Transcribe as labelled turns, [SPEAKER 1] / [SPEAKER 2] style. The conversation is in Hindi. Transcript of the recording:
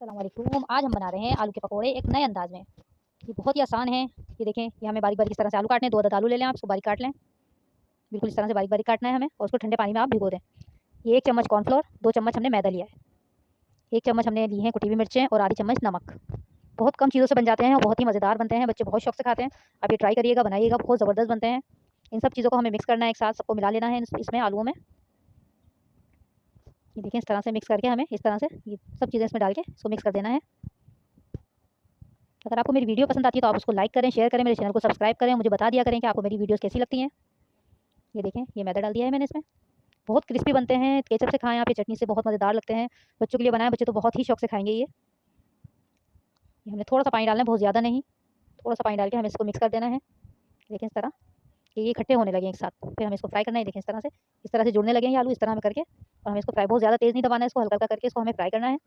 [SPEAKER 1] अस्सलाम वालेकुम। आज हम बना रहे हैं आलू के पकोड़े एक नए अंदाज में। ये बहुत ही आसान है। ये देखें, ये हमें बारीक बारीक इस तरह से आलू काटने हैं। 2 अदद आलू ले लें, आप इसको बारीक काट लें। बिल्कुल इस तरह से बारीक बारीक काटना है हमें और उसको ठंडे पानी में आप भिगो दें। ये 1 चम्मच कॉर्नफ्लोर, 2 चम्मच हमने मैदा लिया है, 1 चम्मच हमने ली है कुटी हुई मिर्चें और आधी चम्मच नमक। बहुत कम चीज़ों से बन जाते हैं और बहुत ही मज़ेदार बनते हैं। बच्चे बहुत शौक से खाते हैं। आप ये ट्राई करिएगा, बनाइएगा, बहुत ज़बरदस्त बनते हैं। इन सब चीज़ों को हमें मिक्स करना है, एक साथ सबको मिला लेना है इसमें आलूओं में। ये देखिए, इस तरह से मिक्स करके हमें इस तरह से ये सब चीज़ें इसमें डाल के इसको मिक्स कर देना है। अगर आपको मेरी वीडियो पसंद आती है तो आप उसको लाइक करें, शेयर करें, मेरे चैनल को सब्सक्राइब करें, मुझे बता दिया करें कि आपको मेरी वीडियोस कैसी लगती हैं। ये देखें, ये मैदा डाल दिया है मैंने इसमें। बहुत क्रिस्पी बनते हैं, केचप से खाएं आप, ये चटनी से बहुत मज़ेदार लगते हैं। बच्चों के लिए बनाएं, बच्चे तो बहुत ही शौक से खाएंगे ये हमने थोड़ा सा पानी डालना है, बहुत ज़्यादा नहीं। थोड़ा सा पानी डाल के हमें इसको मिक्स कर देना है। देखें इस तरह कि ये इकट्ठे होने लगे एक साथ। फिर हमें इसको फ्राई करना है। देखें इस तरह से जुड़ने लगे हैं ये आलू, इस तरह हमें करके। और हमें इसको फ्राई बहुत ज़्यादा तेज़ नहीं दबाना है, इसको हल्का हल्का करके इसको हमें फ्राई करना है।